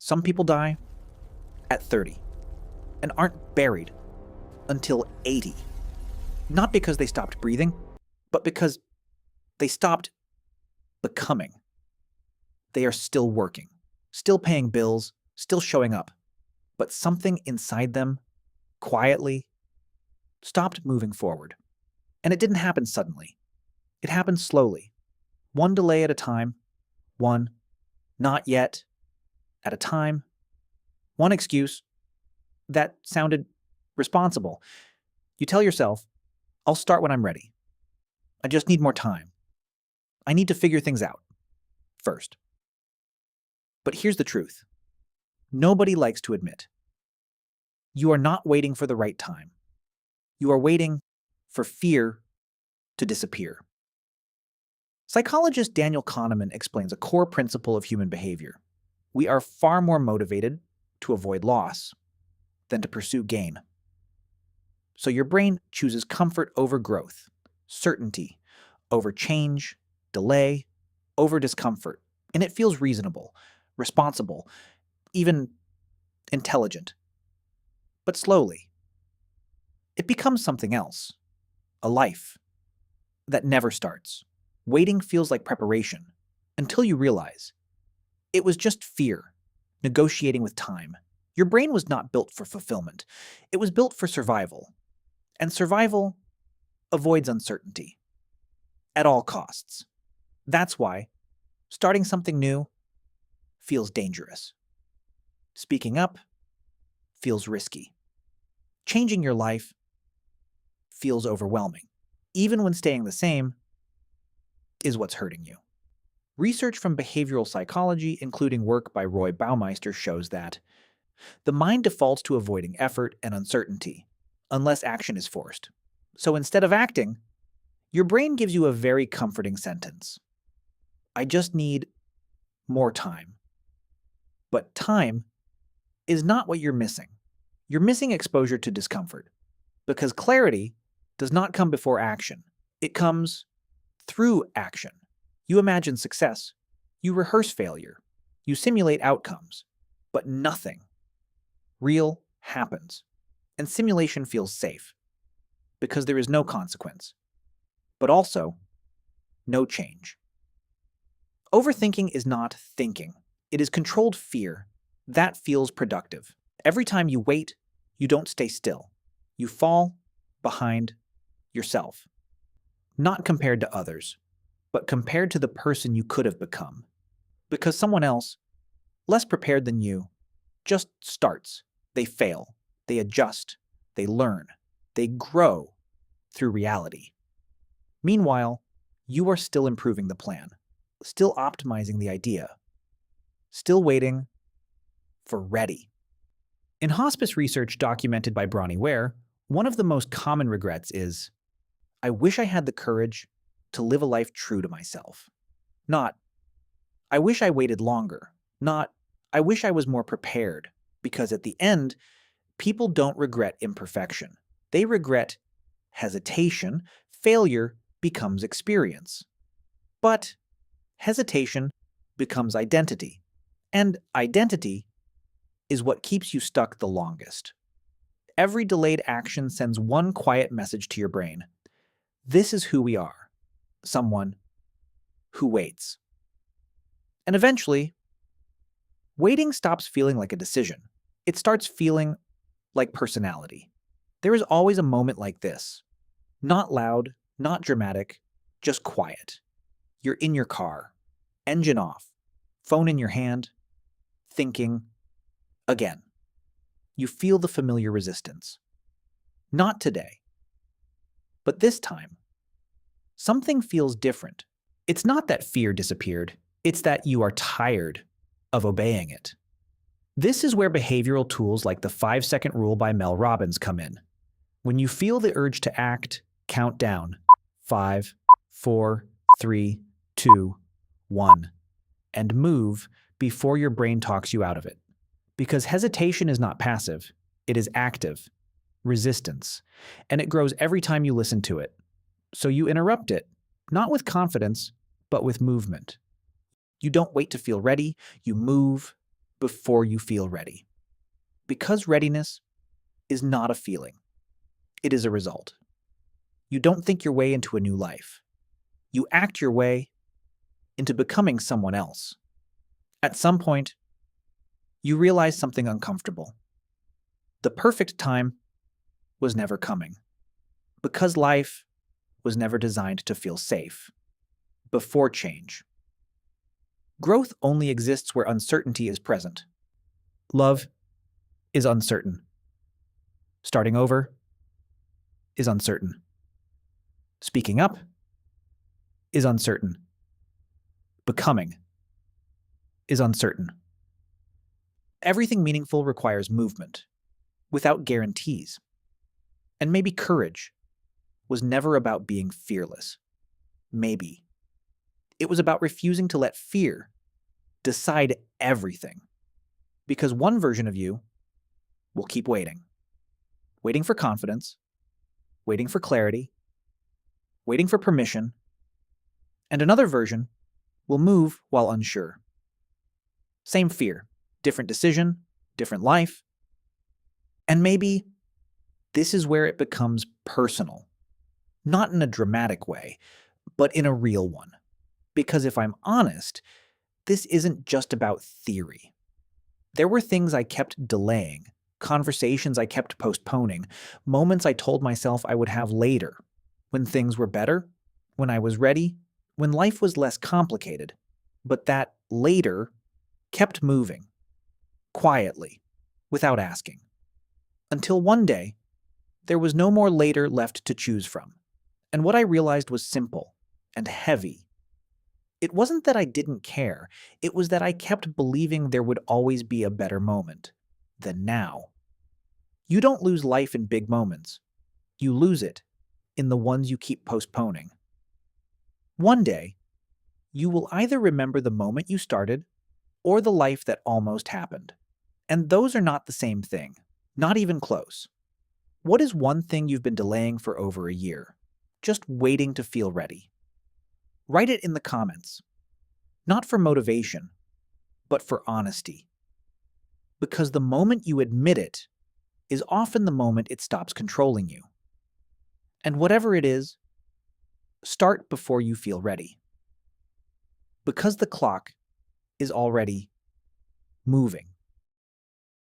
Some people die at 30 and aren't buried until 80. Not because they stopped breathing, but because they stopped becoming. They are still working, still paying bills, still showing up, but something inside them, quietly, stopped moving forward. And it didn't happen suddenly. It happened slowly, one delay at a time, one not yet at a time, one excuse that sounded responsible. You tell yourself, I'll start when I'm ready. I just need more time. I need to figure things out first. But here's the truth. Nobody likes to admit. You are not waiting for the right time. You are waiting for fear to disappear. Psychologist Daniel Kahneman explains a core principle of human behavior. We are far more motivated to avoid loss than to pursue gain. So your brain chooses comfort over growth, certainty over change, delay over discomfort, and it feels reasonable, responsible, even intelligent. But slowly, it becomes something else, a life that never starts. Waiting feels like preparation until you realize it was just fear, negotiating with time. Your brain was not built for fulfillment. It was built for survival. And survival avoids uncertainty at all costs. That's why starting something new feels dangerous. Speaking up feels risky. Changing your life feels overwhelming. Even when staying the same is what's hurting you. Research from behavioral psychology, including work by Baumeister, shows that the mind defaults to avoiding effort and uncertainty unless action is forced. So instead of acting, your brain gives you a very comforting sentence. I just need more time. But time is not what you're missing. You're missing exposure to discomfort because clarity does not come before action. It comes through action. You imagine success. You rehearse failure. You simulate outcomes. But nothing real happens. And simulation feels safe because there is no consequence, but also no change. Overthinking is not thinking. It is controlled fear. That feels productive. Every time you wait, you don't stay still. You fall behind yourself. Not compared to others, but compared to the person you could have become. Because someone else, less prepared than you, just starts. They fail. They adjust. They learn. They grow through reality. Meanwhile, you are still improving the plan, still optimizing the idea, still waiting for ready. In hospice research documented by Bronnie Ware, one of the most common regrets is, I wish I had the courage to live a life true to myself. Not, I wish I waited longer. Not, I wish I was more prepared. Because at the end, people don't regret imperfection. They regret hesitation. Failure becomes experience. But hesitation becomes identity. And identity is what keeps you stuck the longest. Every delayed action sends one quiet message to your brain. This is who we are. Someone who waits. And eventually, waiting stops feeling like a decision. It starts feeling like personality. There is always a moment like this. Not loud, not dramatic, just quiet. You're in your car, engine off, phone in your hand, thinking again. You feel the familiar resistance. Not today. But this time, something feels different. It's not that fear disappeared. It's that you are tired of obeying it. This is where behavioral tools like the 5-second rule by Mel Robbins come in. When you feel the urge to act, count down 5, 4, 3, 2, 1, and move before your brain talks you out of it. Because hesitation is not passive, it is active, resistance, and it grows every time you listen to it. So you interrupt it, not with confidence, but with movement. You don't wait to feel ready, you move before you feel ready. Because readiness is not a feeling, it is a result. You don't think your way into a new life. You act your way into becoming someone else. At some point, you realize something uncomfortable. The perfect time was never coming, because life was never designed to feel safe. Before change. Growth only exists where uncertainty is present. Love is uncertain. Starting over is uncertain. Speaking up is uncertain. Becoming is uncertain. Everything meaningful requires movement, without guarantees. And maybe courage was never about being fearless. Maybe. It was about refusing to let fear decide everything. Because one version of you will keep waiting. Waiting for confidence, waiting for clarity, waiting for permission, and another version will move while unsure. Same fear, different decision, different life. And maybe this is where it becomes personal. Not in a dramatic way, but in a real one. Because if I'm honest, this isn't just about theory. There were things I kept delaying, conversations I kept postponing, moments I told myself I would have later, when things were better, when I was ready, when life was less complicated. But that later kept moving, quietly, without asking. Until one day, there was no more later left to choose from. And what I realized was simple and heavy. It wasn't that I didn't care, it was that I kept believing there would always be a better moment than now. You don't lose life in big moments. You lose it in the ones you keep postponing. One day, you will either remember the moment you started or the life that almost happened. And those are not the same thing, not even close. What is one thing you've been delaying for over a year? Just waiting to feel ready. Write it in the comments. Not for motivation, but for honesty. Because the moment you admit it is often the moment it stops controlling you. And whatever it is, start before you feel ready. Because the clock is already moving.